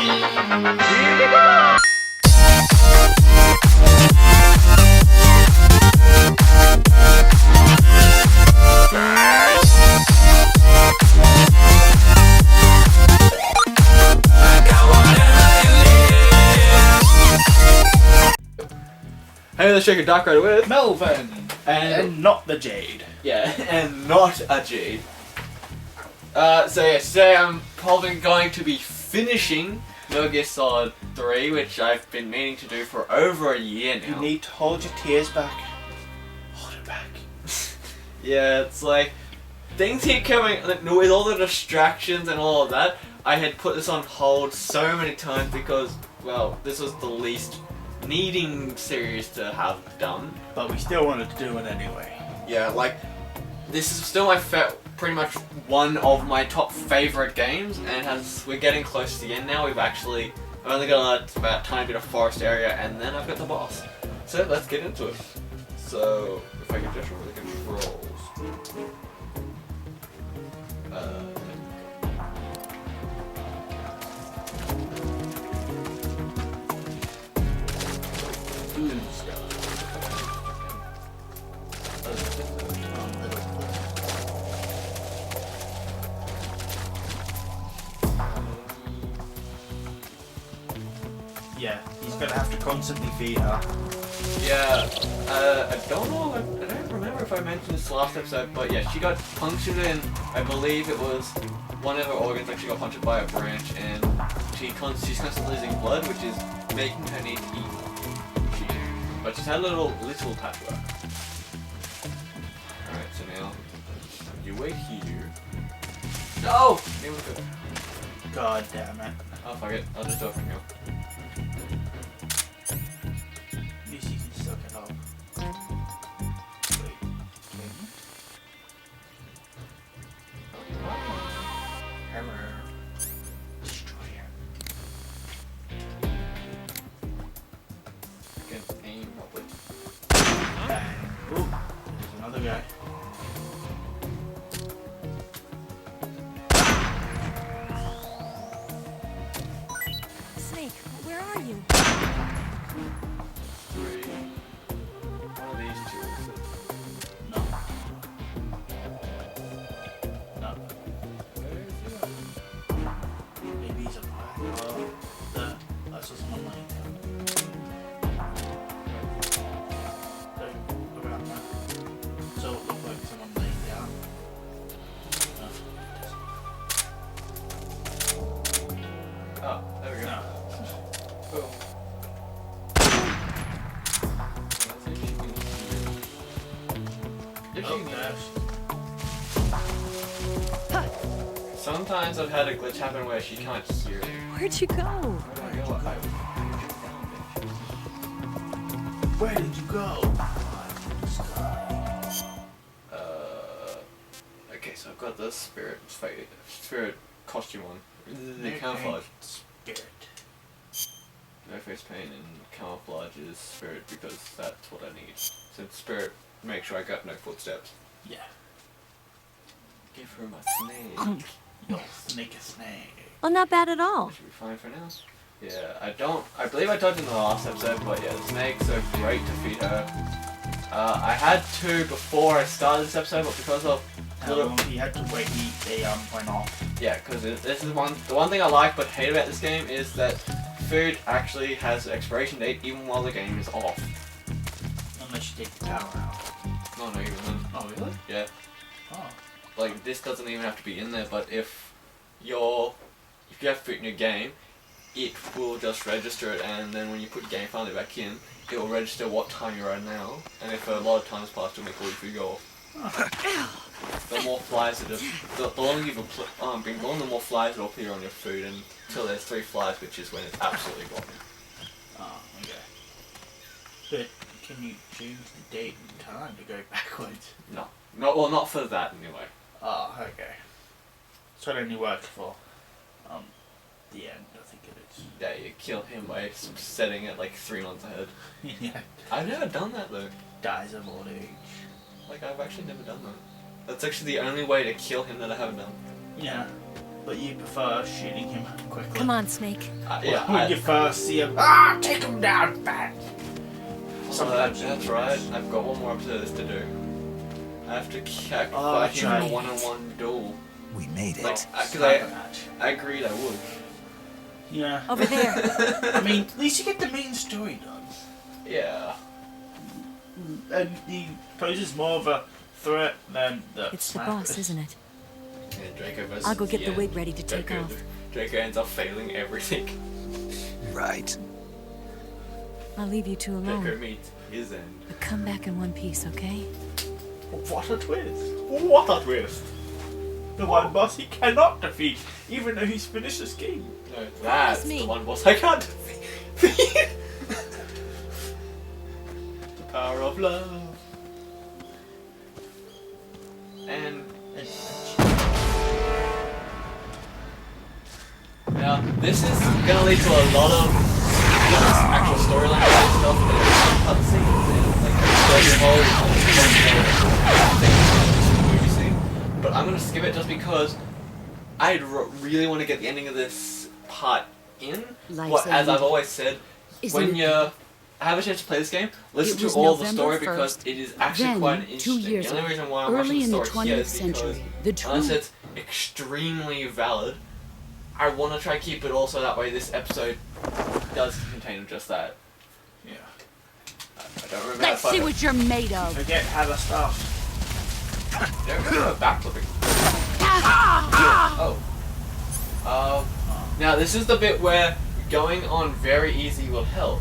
Hey, let's check a Dark Rider with Melvin! And not the Jade. Yeah, and not a Jade. So yeah, today I'm probably going to be finishing Metal Gear Solid 3, which I've been meaning to do for over a year now. You need to hold your tears back. Hold it back. Yeah, it's like, things keep coming, like, with all the distractions and all of that, I had put this on hold so many times because, well, this was the least needing series to have done. But we still wanted to do it anyway. Yeah, like, this is still my pretty much one of my top favorite games, and we're getting close to the end now. I've only got about a tiny bit of forest area, and then I've got the boss. So let's get into it. So if I can just remember the controls. Yeah, he's gonna have to constantly feed her. Yeah, I don't know, I don't remember if I mentioned this last episode, but yeah, she got punctured in, I believe it was one of her organs actually got punctured by a branch, and she's constantly losing blood, which is making her need to eat. But she's had a little patchwork. Alright, so now, you wait here. No! It was good. God damn it. Oh, fuck it, I'll just do it from here. At least you can still get up. Wait. Hammer. Destroyer. Can aim properly. Bang. Ooh, there's another guy. Snake, where are you? Three. One of these two. No. No. Where is he? Maybe he's a fire. That's what's on my mind. Around that. So it looked like someone laying down. Oh, there we go. No. Boom. If Oh, you gosh. Sometimes I've had a glitch happen where she can't hear it. Where'd you go? Where do I go? Where did you go? Okay, so I've got the spirit costume on. The camouflage. Spirit. No face paint and camouflage is spirit because that's what I need. Since spirit, make sure I got no footsteps. Yeah. Give her my snake. You'll snake a snake. Well, not bad at all. That should be fine for now. Yeah, I believe I told you in the last episode, but yeah, the snakes are great to feed her. I had two before I started this episode, but because of He had to wait, they went off. yeah, because this is the one thing I like but hate about this game is that food actually has an expiration date even while the game is off. Unless you take the power out. No, even then. Oh, really? Yeah. Oh. Like, this doesn't even have to be in there, but if you have food in your game, it will just register it, and then when you put your game finally back in, it will register what time you're at now, and if a lot of times passed, it'll make all your food go off. The more flies that the longer you've been gone, the more flies will appear on your food until there's 3 flies, which is when it's absolutely gone. Oh, okay. But can you change the date and time to go backwards? No. Well, not for that anyway. Oh, okay. So it only works for the end, I think it is. Yeah, you kill him by setting it like 3 months ahead. Yeah. I've never done that though. Dies of old age. Like, I've actually never done that. That's actually the only way to kill him that I haven't done. Yeah. But you prefer shooting him quickly. Come on, Snake. When you first see him, take him down fast. That's right. I've got one more episode of this to do. I have to fight him in a one-on-one duel. We made it. Because I agreed I would. Yeah. Over there. I mean, at least you get the main story done. Yeah. And he poses more of a threat than the It's the sniper. boss, isn't it? Yeah, Draco versus I'll go get the end. wig ready to take off. Draco ends up failing everything. Right. I'll leave you two Draco alone. meets his end. But come back in one piece, okay? What a twist! What a twist! The one boss he cannot defeat, even though he's finished this game. No, that's me. the one boss I can't defeat. The power of love. And now this is gonna lead to a lot of actual storyline and stuff, but it's cutscenes and like the whole movie scene. But I'm gonna skip it just because I really want to get the ending of this part in. Life's But as a I've always said, Isn't when it? you have a chance to play this game, listen It to was all the November story because 1st. it is actually Then, quite 2 interesting. years The only ago, reason why I'm early watching in the the story here 20th is because century, the unless true- it's extremely valid, I want to try to keep it also that way this episode does contain just that. Yeah. I don't remember Let's that see what you're made of. Forget how to start. Don't remember backflipping. Oh. Now this is the bit where going on very easy will help.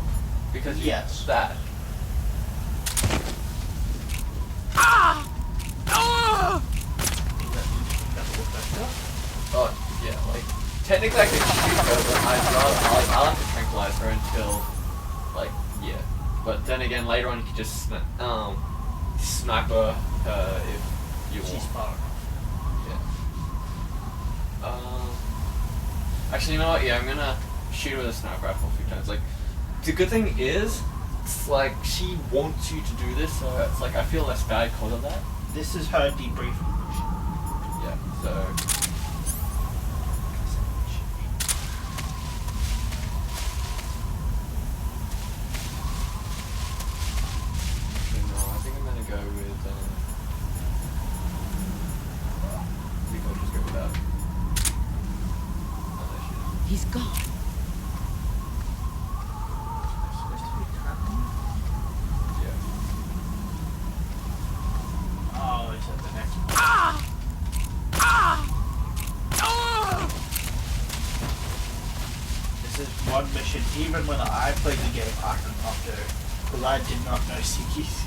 Because Yes. that. Oh, yeah, like, technically I could shoot her, but I'll have to tranquilize her until, like, yeah. But then again, later on you could just sniper her if you She's want. far enough. Yeah. Actually, you know what? Yeah, I'm gonna shoot her with a sniper rifle a few times. Like, the good thing is, it's like, she wants you to do this, so it's like, I feel less bad because of that. This is her debriefing. Yeah, so... No, I think I'm gonna go with, I think I'll just go with that. Oh, there she is. He's gone. Yeah. Oh, he's at the next one. This is one mission, even when I played the game, I could not do. Because I did not know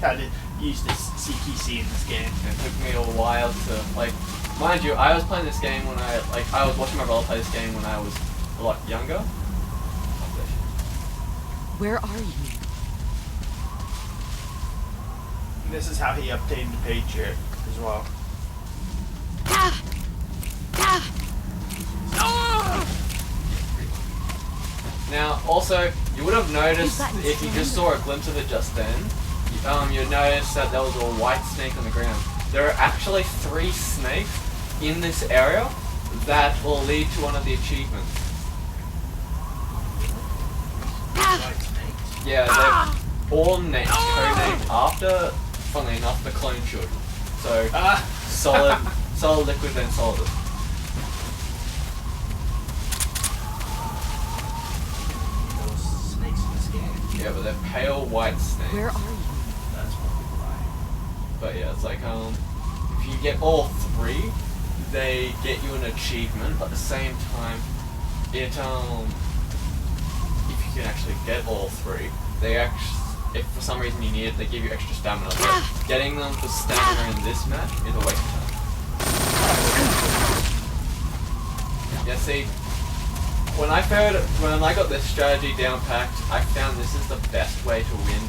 how to use this CQC in this game. It took me a while to, like, mind you, I was playing this game when I was watching my brother play this game when I was a lot younger. Oh, there she is. Where are you? And this is how he obtained the paycheck as well. Now, also, you would have noticed, You've gotten if you just saw a glimpse of it just then, you'd notice that there was a white snake on the ground. There are actually 3 snakes in this area that will lead to one of the achievements. White snakes. Yeah, they're all codenamed after, funnily enough, the clone should. So, solid liquid, then solid. Those snakes in this game. Yeah, but they're pale white snakes. Where are you? That's probably why. But yeah, it's like, if you get all 3, they get you an achievement, but at the same time, it, if you can actually get all 3, they actually, if for some reason you need it, they give you extra stamina. But getting them for stamina in this match is a waste of time. Yeah, see, when I got this strategy down packed, I found this is the best way to win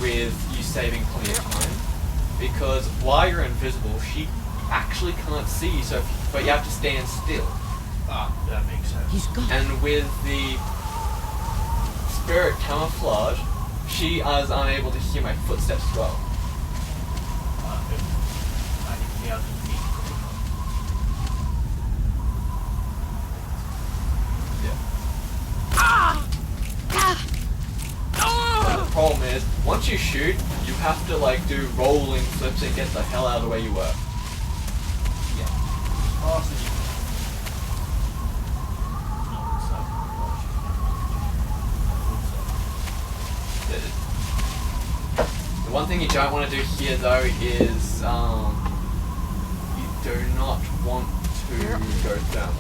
with you saving plenty of time. Because while you're invisible, she actually can't see you, but you have to stand still. Ah, that makes sense. He's gone. And with the spirit camouflage, she is unable to hear my footsteps as well. I need to be able to beat once you shoot, you have to like do rolling flips and get the hell out of where you were. Yeah. Fast as you can. The one thing you don't want to do here though is you do not want to go thermal.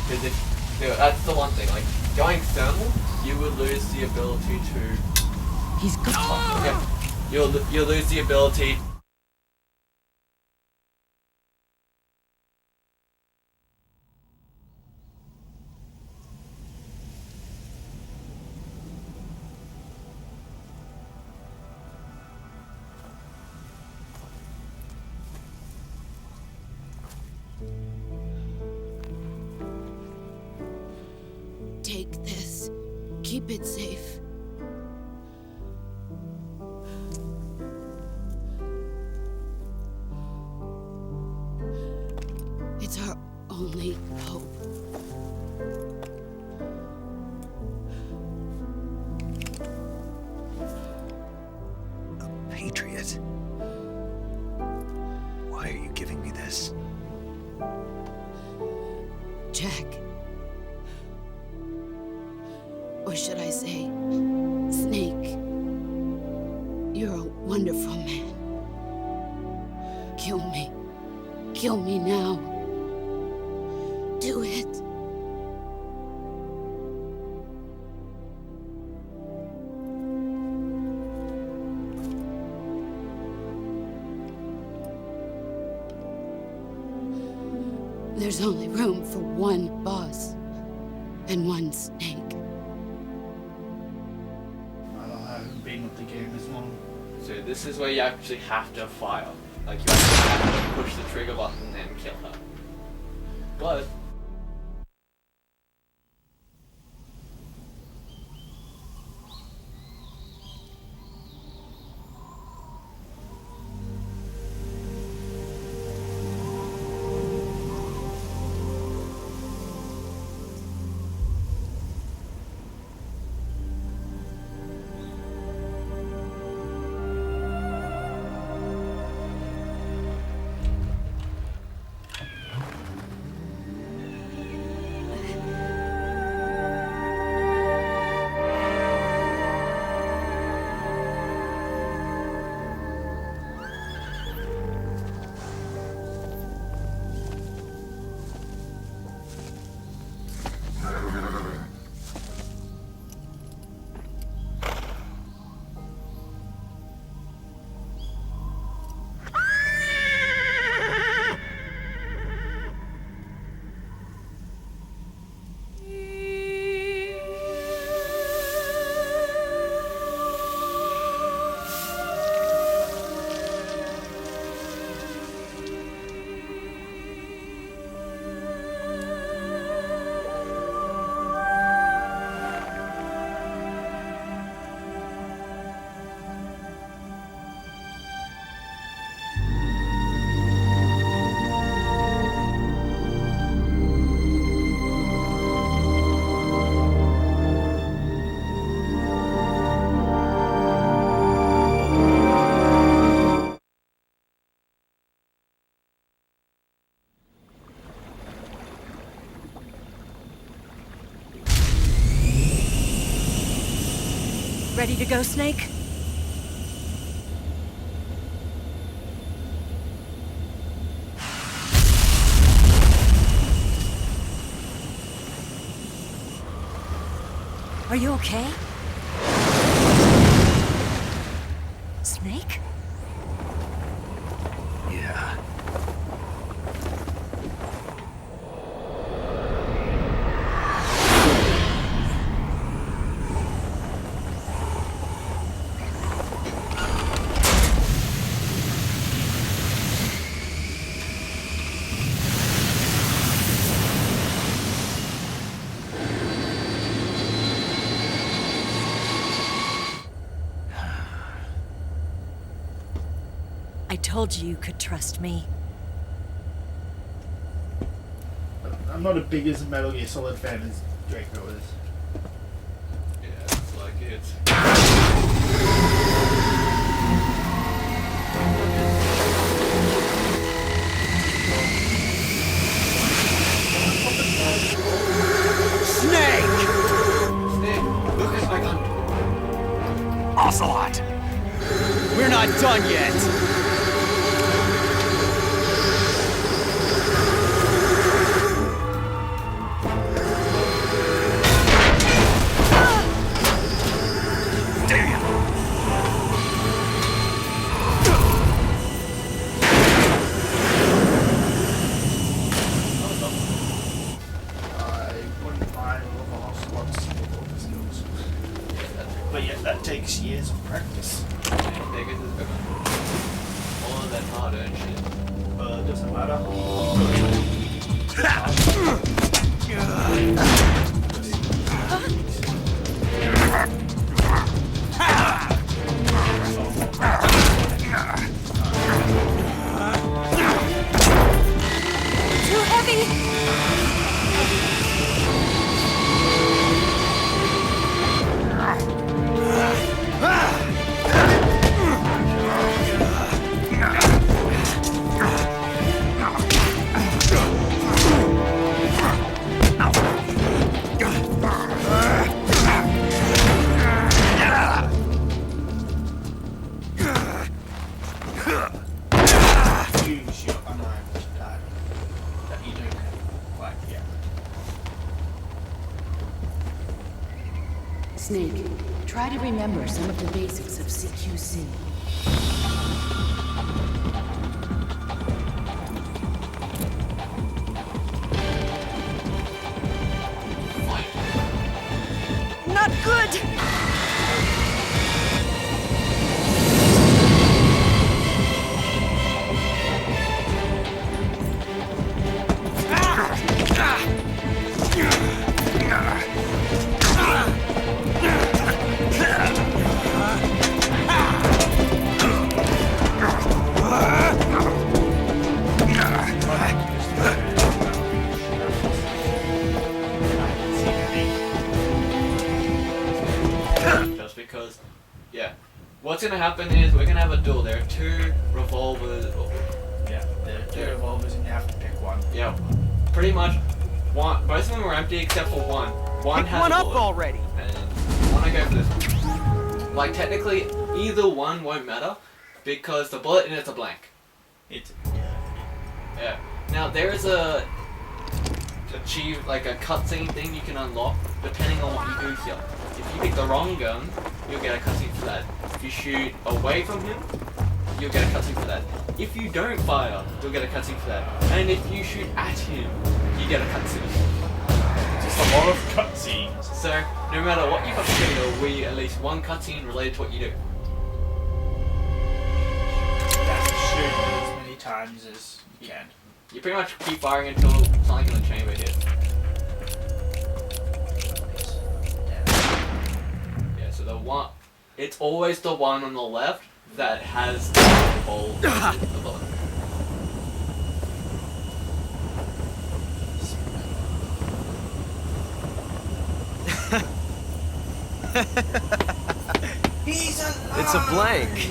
Because that's the one thing, like going thermal, you would lose the ability to... He's gone. Yeah, you'll lose the ability... Take this. Keep it safe. It's our only hope. A patriot? Why are you giving me this? Jack. Or should I say, Snake. You're a wonderful man. Kill me. Kill me now. Do it. There's only room for one boss and one Snake. I haven't been with the game as long. So this is where you actually have to fire. Like you actually have to push the trigger button and kill her. But... Ready to go, Snake? Are you okay? Snake? Yeah. I told you you could trust me. I'm not as big as a Metal Gear Solid fan as Draco is. Yeah, it's like it's... Ocelot! We're not done yet! I wouldn't mind with Ocelot's skills. But yeah, that takes years of practice. All of that hard-earned shit. Doesn't matter. Too heavy! Use your unarmed dart that you don't have quite yet. Snake, try to remember some of the basics of CQC. Not good! Just because, yeah. What's gonna happen is we're gonna have a duel. There are two revolvers. Yeah, there are two revolvers and you have to pick one. Yeah, pretty much. One, most of them are empty except for one. One Pick has one a up bullet. already! And I wanna go for this one. Like technically, either one won't matter because the bullet in it's a blank. It's Yeah. Now there is a like a cutscene thing you can unlock depending on what you do here. If you pick the wrong gun, you'll get a cutscene for that. If you shoot away from him, you'll get a cutscene for that. If you don't fire, you'll get a cutscene for that. And if you shoot at him, you get a cutscene. just a lot of cutscenes. So no matter what you got to do, there will be at least one cutscene related to what you do. You have to shoot as many times as you can. You pretty much keep firing until something in the chamber hits. Yeah, so the one, it's always the one on the left that has the hole in the bullet. He's alive! It's a blank.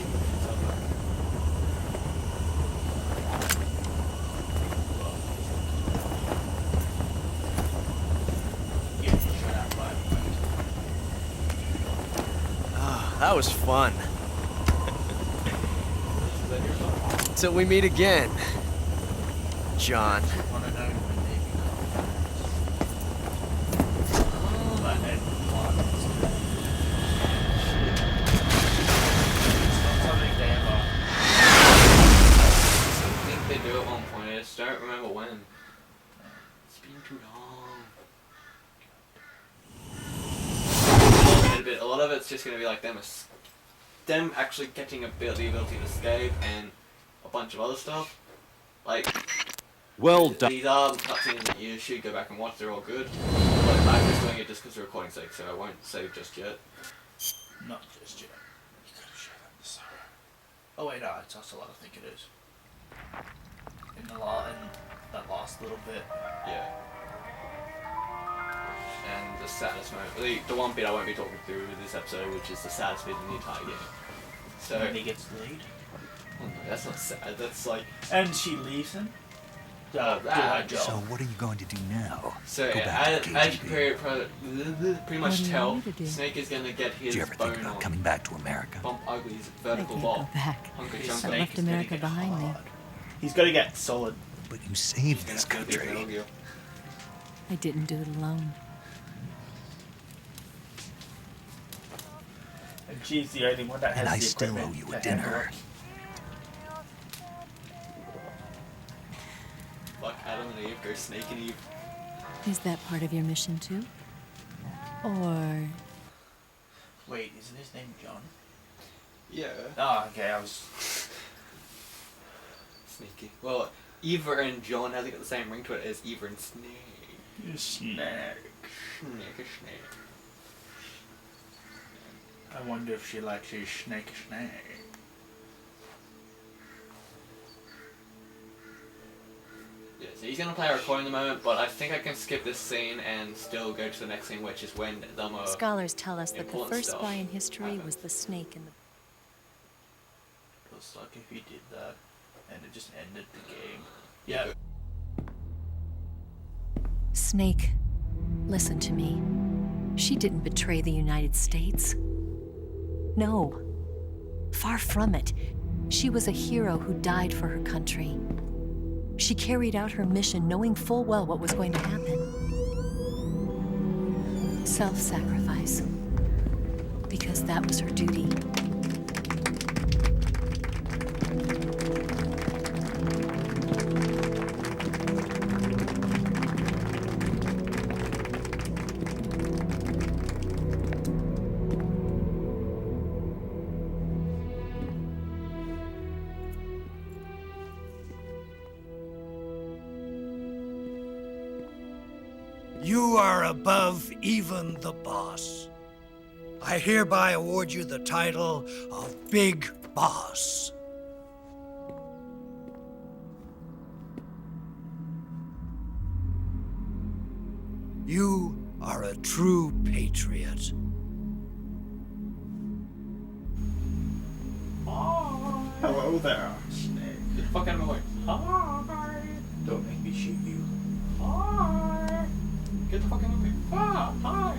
Yeah, you shot out by That was fun. Till we meet again, John. wanna know when they become but then what? It's not something they ever. I think they do at one point, I just don't remember when. It's been too long. A lot of it's just going to be like them actually getting the ability to escape and a bunch of other stuff. Like, Well done. these are cutscenes that you should go back and watch, they're all good. But I'm just doing it just because the recording's sake, so I won't save just yet. Not just yet. You gotta show them the sorrow. Oh wait, no, it's Ocelot, I think it is. In that last little bit. Yeah. And the saddest moment, the one bit I won't be talking through with this episode, which is the saddest bit in the entire game. So, When he gets laid. oh no, that's not sad, that's like, And she leaves him. do her job. So what are you going to do now? So Go back to as you KGB. pretty much tell, Snake is gonna get Did his you ever think bone about on. coming back to America? Bump Ugly's I vertical can't ball. go back. Hunker Snake Chunker. I left is gonna America get behind me. hard. He's got to get solid. But you saved this Gonna be country. Metal Gear. I didn't do it alone. And she's the only one that has And I the still equipment owe you a to handle dinner. it. Fuck Adam and Eve, go Snake and Eve. Is that part of your mission too? Or Wait, isn't his name John? Yeah. Oh, okay, I was... Sneaky. Well, Eva and John hasn't got the same ring to it as Eva and Snake. Snake. Snake. I wonder if she likes his snake. Yeah, so he's gonna play a recording in the moment, but I think I can skip this scene and still go to the next scene, which is when the scholars tell us that the important first stuff spy in history happens. was the snake in the Looks like if he did that, and it just ended the game. Yeah. Snake. Listen to me. She didn't betray the United States. No. Far from it. She was a hero who died for her country. She carried out her mission knowing full well what was going to happen. Self-sacrifice. Because that was her duty. You are above even the boss. I hereby award you the title of Big Boss. You are a true patriot. Hello there, Snake. Get the fuck out of my way. Hi. Don't make me shoot you. Hi. Get the fuck out of my way. Ah, hi.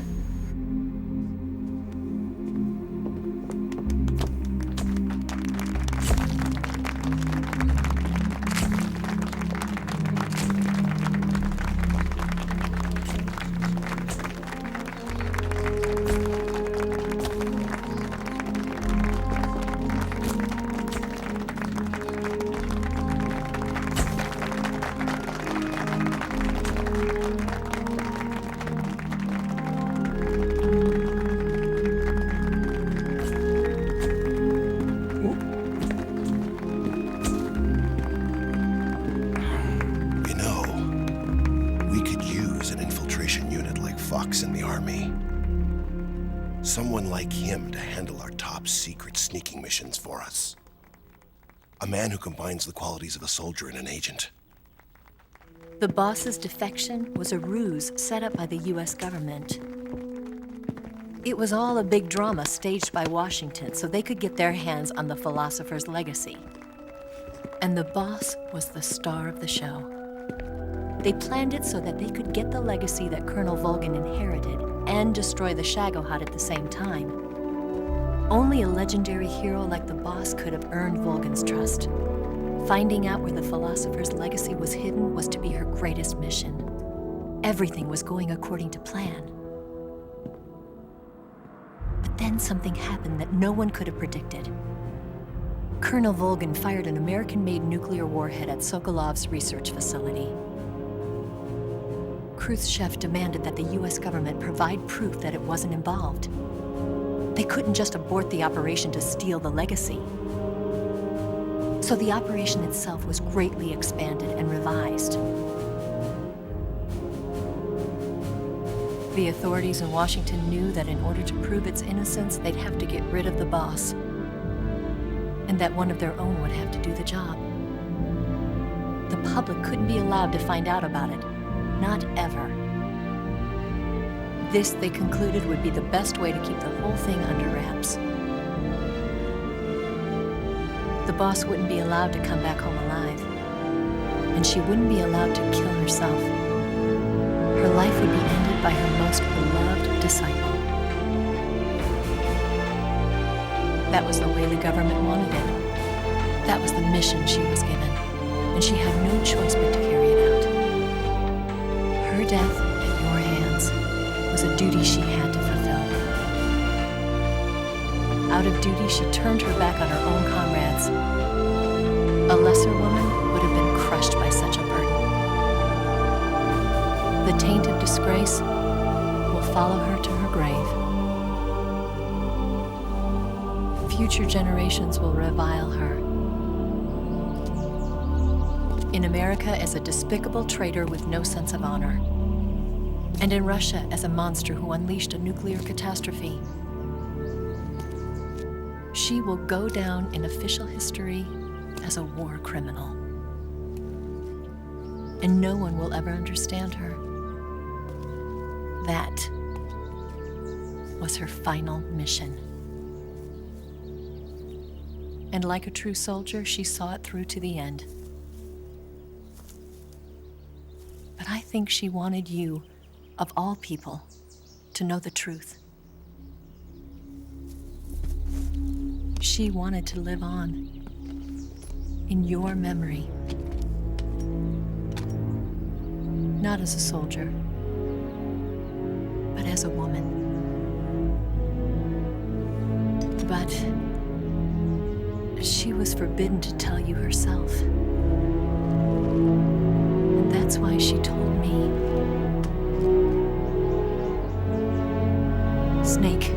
You know, we could use an infiltration unit like Fox in the army. Someone like him to handle our top secret sneaking missions for us. A man who combines the qualities of a soldier and an agent. The boss's defection was a ruse set up by the US government. It was all a big drama staged by Washington so they could get their hands on the philosopher's legacy. And the boss was the star of the show. They planned it so that they could get the legacy that Colonel Volgin inherited and destroy the Shagohod at the same time. Only a legendary hero like the boss could have earned Volgin's trust. Finding out where the philosopher's legacy was hidden was to be her greatest mission. Everything was going according to plan. But then something happened that no one could have predicted. Colonel Volgin fired an American-made nuclear warhead at Sokolov's research facility. Khrushchev demanded that the US government provide proof that it wasn't involved. They couldn't just abort the operation to steal the legacy. So the operation itself was greatly expanded and revised. The authorities in Washington knew that in order to prove its innocence, they'd have to get rid of the boss, and that one of their own would have to do the job. The public couldn't be allowed to find out about it, not ever. This, they concluded, would be the best way to keep the whole thing under wraps. The boss wouldn't be allowed to come back home alive. and she wouldn't be allowed to kill herself. Her life would be ended by her most beloved disciple. That was the way the government wanted it. That was the mission she was given, and she had no choice but to carry it out. Her death at your hands was a duty she had to fulfill. Out of duty, she turned her back on her own comrades. A lesser woman would have been crushed by such a burden. The taint of disgrace will follow her to her grave. Future generations will revile her. In America as a despicable traitor with no sense of honor. And in Russia as a monster who unleashed a nuclear catastrophe. She will go down in official history as a war criminal. And no one will ever understand her. That was her final mission. And like a true soldier, she saw it through to the end. But I think she wanted you, of all people, to know the truth. She wanted to live on in your memory. Not as a soldier, but as a woman. But she was forbidden to tell you herself. And that's why she told me. Snake,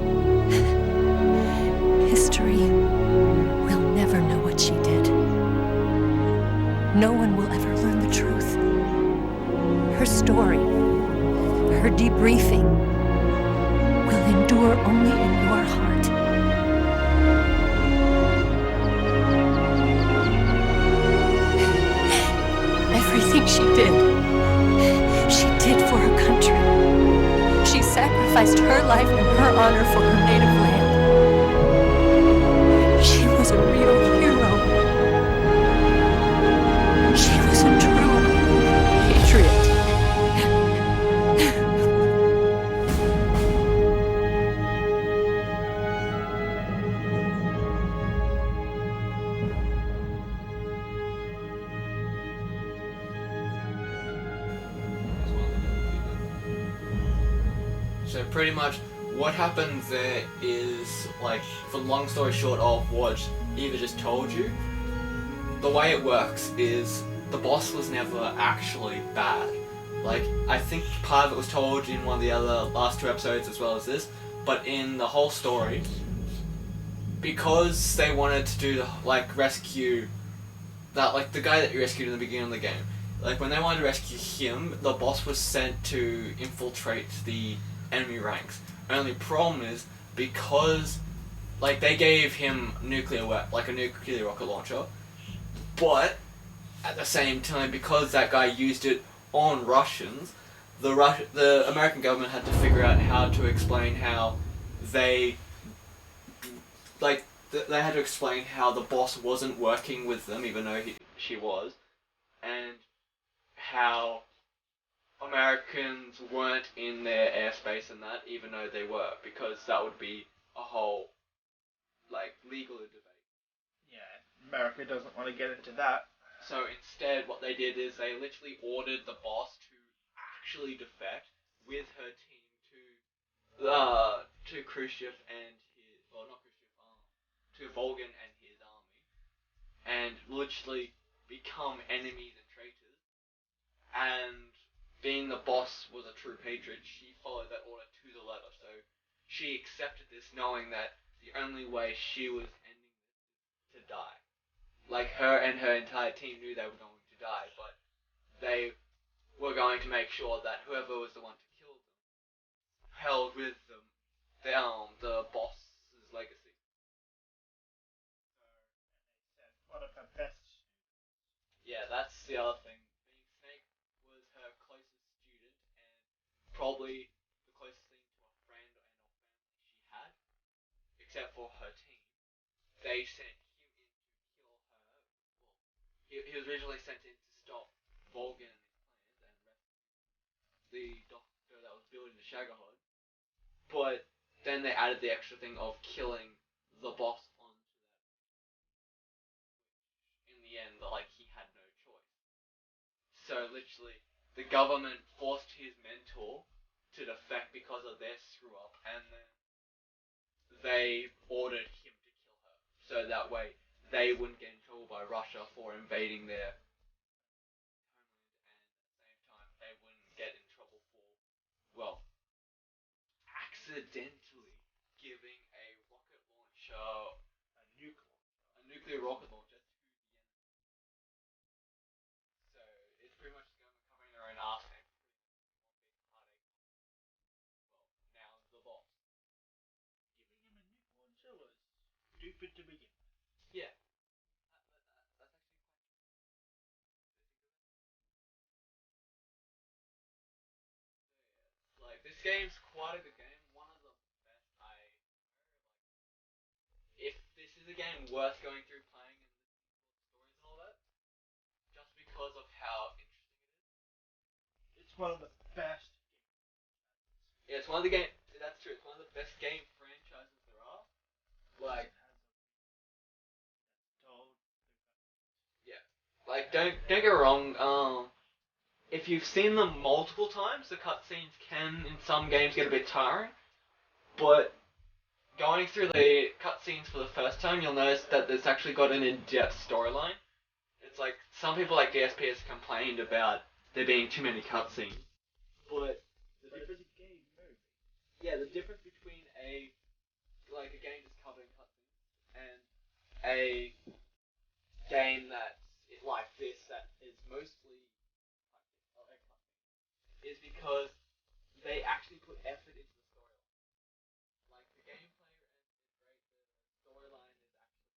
history will never know what she did. No one will ever learn the truth. Her story, her debriefing, will endure only in your heart. Everything she did for her country. She sacrificed her life and her honor for her native land. She was a real hero. She was a true patriot. So pretty much what happens there is, like, for long story short of what Eva just told you, the way it works is the boss was never actually bad. Like, I think part of it was told in one of the other last 2 episodes as well as this, but in the whole story, because they wanted to do, like, rescue that, like, the guy that you rescued in the beginning of the game, like, when they wanted to rescue him, the boss was sent to infiltrate the enemy ranks. Only problem is, because, like, they gave him a nuclear rocket launcher, but at the same time, because that guy used it on Russians, the American government had to figure out how to explain how they had to explain how the boss wasn't working with them, even though she was, and how Americans weren't in their airspace and that, even though they were, because that would be a whole, like, legal debate. Yeah, America doesn't want to get into that. So instead, what they did is they literally ordered the boss to actually defect with her team to Khrushchev and his, well, not Khrushchev, to Volgan and his army, and literally become enemies and traitors. And being the boss was a true patriot, she followed that order to the letter. So she accepted this, knowing that the only way she was ending this to die. Like, her and her entire team knew they were going to die, but they were going to make sure that whoever was the one to kill them held with them the boss's legacy. One of her best. Yeah, that's the other thing. Being Snake was her closest student, and probably the closest thing to a friend and or family she had, except for her team. They sent him in to kill her. Well, he was originally sent in to stop Volgan and the doctor that was building the Shagohod. But then they added the extra thing of killing the boss onto that. In the end, like, he had no choice. So literally, the government forced his mentor to defect because of their screw up, and then they ordered him to kill her. So that way, they wouldn't get in trouble by Russia for invading their homeland, and at the same time, they wouldn't get in trouble for, well, accidentally giving a rocket launcher, a nuclear rocket launcher to the enemy. So it's pretty much the government covering their own ass and one big heartache. Well, now the boss. Giving him a nuke launcher was stupid to begin with. Yeah. That's actually quite. Like, this game's quite a good game. One of the best if this is a game worth going through playing and listening to all the stories and all that, just because of how interesting it is. It's one of the best games. Yeah, it's one of the game. That's true. It's one of the best game franchises there are. Like, yeah. Like, don't get me wrong. If you've seen them multiple times, the cutscenes can, in some games, get a bit tiring. But going through the cutscenes for the first time, you'll notice that there's actually got an in-depth storyline. It's like, some people like DSP has complained about there being too many cutscenes. But the difference, the difference between a game just covering cutscenes and a game that's like this that is mostly is because they actually put effort into the story. Like, the gameplay is great, the storyline is actually.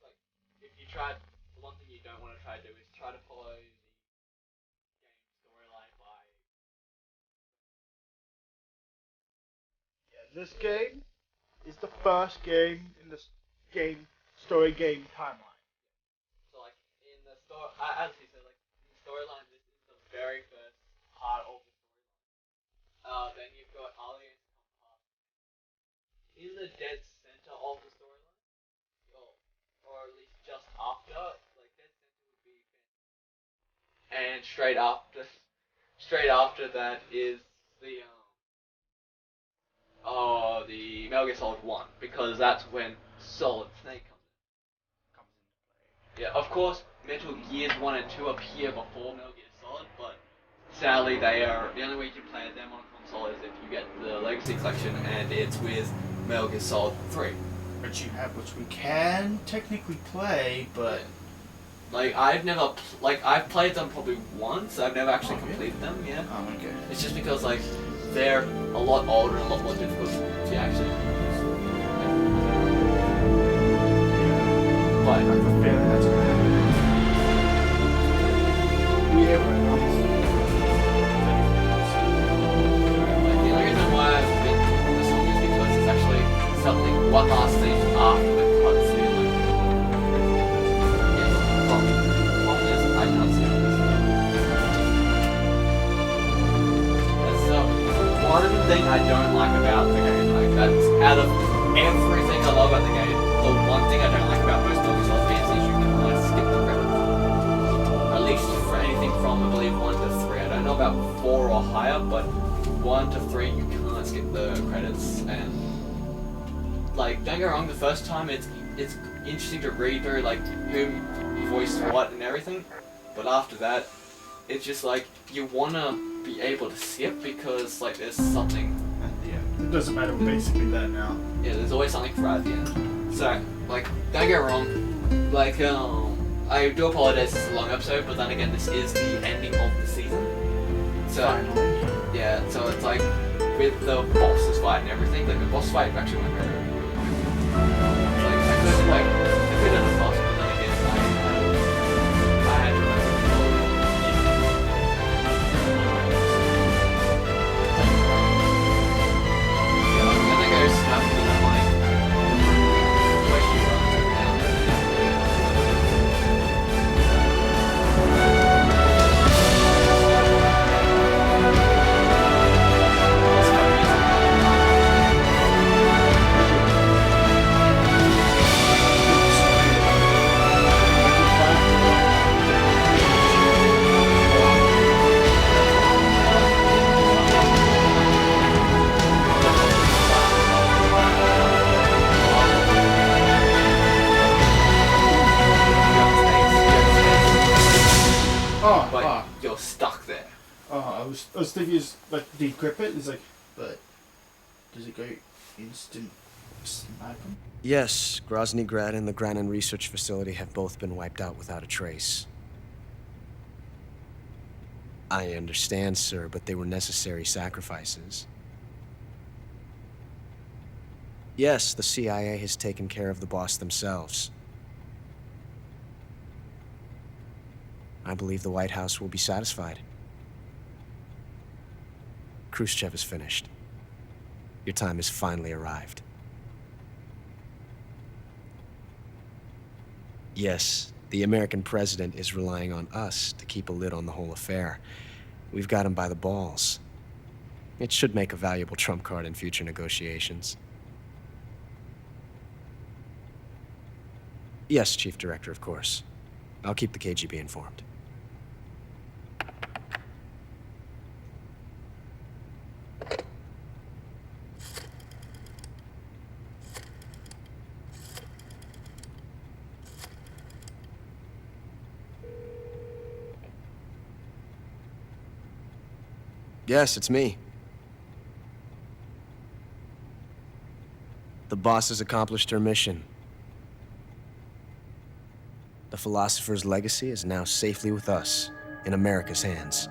And, like, if you try, the one thing you don't want to try to do is try to follow the game storyline by. Yeah, this game is the first game in the story game timeline. So, like, in the story, as he said, like, in the storyline, this is the very first part of the storyline. Then you've got Aliens come past. In the dead center of the storyline, or at least just after, like, dead center would be fantastic. And straight after that is the the Metal Gear Solid 1, because that's when Solid Snake comes into play. Yeah, of course, Metal Gears 1 and 2 appear before Metal Gear Solid, but sadly they are, the only way you can play them on a console is if you get the Legacy Collection, and it's with Metal Gear Solid 3. Which we can technically play, but... Like, I've played them probably once, I've never actually completed them, yeah. Oh, okay. It's just because, like, they're a lot older and a lot more difficult to actually use. But I have a feeling that's gonna happen. Like, the only reason why I've been picking this song is because it's actually something one last thing after the cutscene. Like, yeah, problem is I can't see this. That's the one thing I don't like about the game. Like, that's out of everything I love about the game, the one thing I don't like about most Metal Gear Solid games is you can kind of skip the credits. At least for anything from, I believe, 1 to 3. I don't know about 4 or higher, but 1 to 3 you can't skip the credits. And, like, don't get me wrong, the first time it's interesting to read through, like, who voiced what and everything, but after that, it's just like, you wanna be able to skip because, like, there's something. Yeah, it doesn't matter, we're basically there now. Yeah, there's always something for at the end. So, like, don't get me wrong, like, I do apologize, this is a long episode, but then again, this is the ending of the season. So, Finally. yeah, so it's like, with the bosses fight and everything, like, the boss fight actually went very good. Like, I could have done faster, but then again, I had to yeah, I'm gonna go snap to that, like, where she runs around. if you just, like, decrypt it? It's like... But does it go instant sniping? Yes, Grozny Grad and the Granin Research Facility have both been wiped out without a trace. I understand, sir, but they were necessary sacrifices. Yes, the CIA has taken care of the boss themselves. I believe the White House will be satisfied. Khrushchev is finished. Your time has finally arrived. Yes, the American president is relying on us to keep a lid on the whole affair. We've got him by the balls. It should make a valuable trump card in future negotiations. Yes, Chief Director, of course. I'll keep the KGB informed. Yes, it's me. The boss has accomplished her mission. The philosopher's legacy is now safely with us, in America's hands.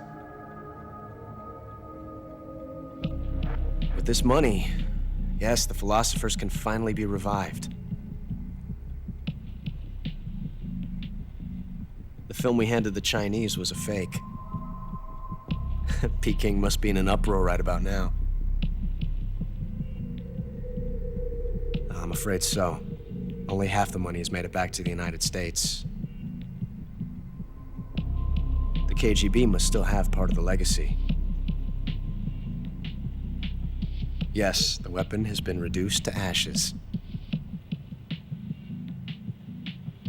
With this money, yes, the philosophers can finally be revived. The film we handed the Chinese was a fake. Peking must be in an uproar right about now. I'm afraid so. Only half the money has made it back to the United States. The KGB must still have part of the legacy. Yes, the weapon has been reduced to ashes.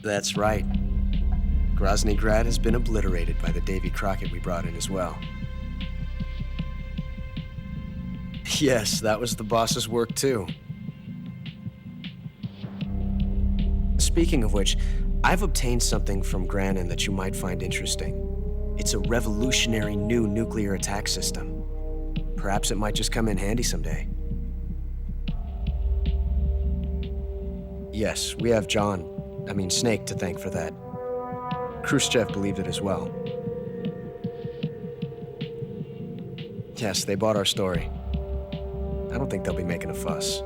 That's right. Grozny Grad has been obliterated by the Davy Crockett we brought in as well. Yes, that was the boss's work too. Speaking of which, I've obtained something from Granin that you might find interesting. It's a revolutionary new nuclear attack system. Perhaps it might just come in handy someday. Yes, we have Snake to thank for that. Khrushchev believed it as well. Yes, they bought our story. I don't think they'll be making a fuss.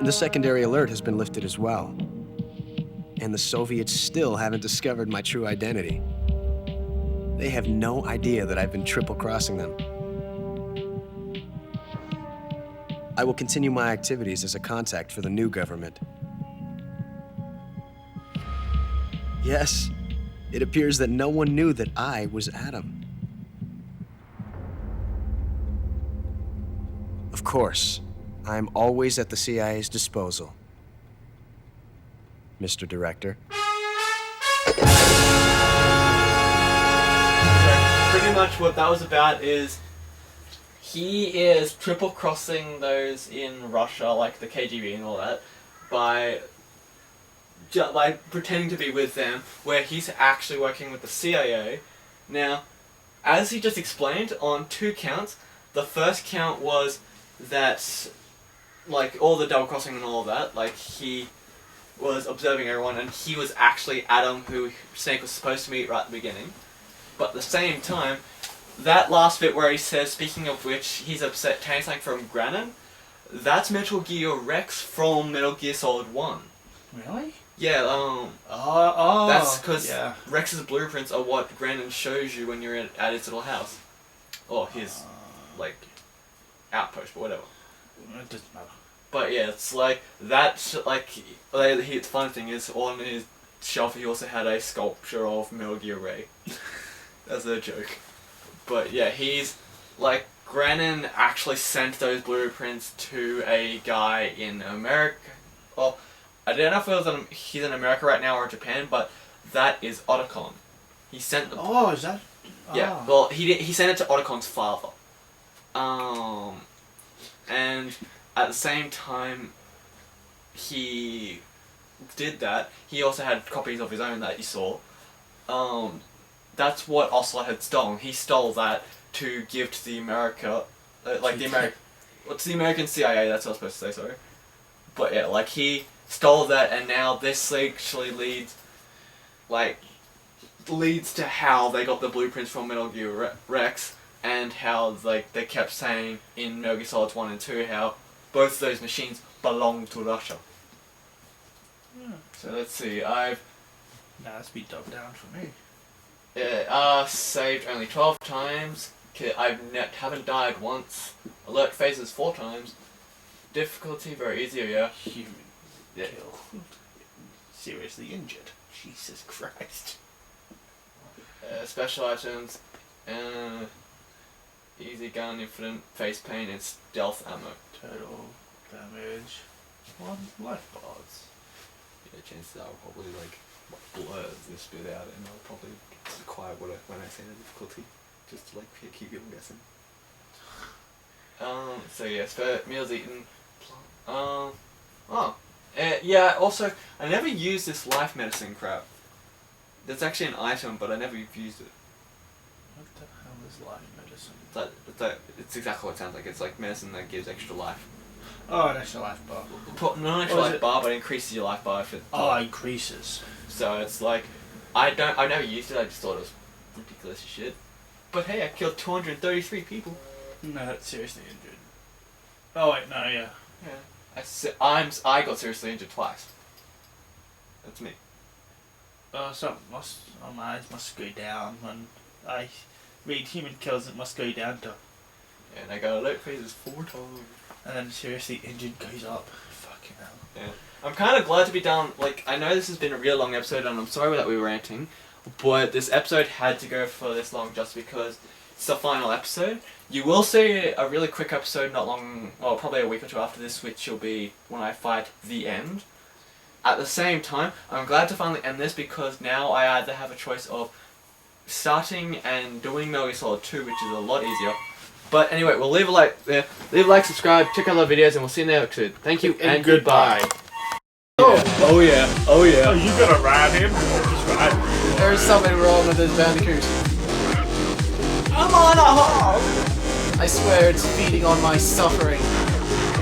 The secondary alert has been lifted as well. And the Soviets still haven't discovered my true identity. They have no idea that I've been triple-crossing them. I will continue my activities as a contact for the new government. Yes, it appears that no one knew that I was Adam. Of course, I'm always at the CIA's disposal, Mr. Director. So pretty much what that was about is he is triple crossing those in Russia, like the KGB and all that, by pretending to be with them, where he's actually working with the CIA. Now, as he just explained, on 2 counts, the first count was that, like, all the double crossing and all of that, like, he was observing everyone, and he was actually Adam, who Snake was supposed to meet right at the beginning. But at the same time, that last bit where he says, speaking of which, he's upset taking something from Granin, that's Metal Gear Rex from Metal Gear Solid 1. Really? Yeah, that's because Rex's blueprints are what Granin shows you when you're at his little house. Or his, like, outpost, but whatever. It doesn't matter. But yeah, it's like, that's, like, the fun thing is, on his shelf he also had a sculpture of Metal Gear Ray. As a joke. But yeah, he's, like, Granin actually sent those blueprints to a guy in America. Well, I don't know if he's in America right now or Japan, but that is Otacon. He sent them. Oh, is that? Yeah, well, he sent it to Otacon's father. And at the same time he did that, he also had copies of his own that you saw. that's what Ocelot had stolen. He stole that to give to the America, like the American, what's the American CIA? That's what I was supposed to say. Sorry, but yeah, like he stole that, and now this actually leads to how they got the blueprints from Metal Gear Rex, and how like they kept saying in Metal Gear Solid 1 and 2 how both those machines belong to Russia. So let's see, Nah, that's be dubbed down for me. Saved only 12 times. Haven't died once. Alert phases 4 times. Difficulty very easy, yeah. Human Yeah. kill. Seriously injured. Jesus Christ. Special items. Easy gun, infinite face paint, and stealth ammo. Total damage. 1 life bars. Yeah, chances are I'll probably like blur this bit out, and I'll probably quiet when I say the difficulty, just to like keep you guessing. So yes, for meals eaten. Yeah. Also, I never used this life medicine crap. That's actually an item, but I never used it. What the hell is life medicine? It's exactly what it sounds like. It's like medicine that gives extra life. Oh, an extra life bar. Not an extra life bar, but it increases your life bar if it. Oh, increases. So it's like, I've never used it. I just thought it was ridiculous as shit. But hey, I killed 233 people. No, that's seriously injured. Oh wait, no, yeah. Yeah. I got seriously injured twice. That's me. Mine must go down when I read human kills. It must go down to. Yeah, and I got alert phases 4 times. And then seriously injured goes up. Fucking hell. Yeah. I'm kind of glad to be done. Like, I know this has been a real long episode, and I'm sorry that we were ranting, but this episode had to go for this long just because it's the final episode. You will see a really quick episode not long, well, probably a week or 2 after this, which will be when I fight the end. At the same time, I'm glad to finally end this because now I either have a choice of starting and doing Metal Gear Solid 2, which is a lot easier. But anyway, we'll leave a like there. Leave a like, subscribe, check out our videos, and we'll see you in the next episode. Thank you, and goodbye. Oh yeah. Oh yeah. Oh, you gotta ride him. Just ride. There's something wrong with this bandicoot. I'm on a hog! I swear it's feeding on my suffering.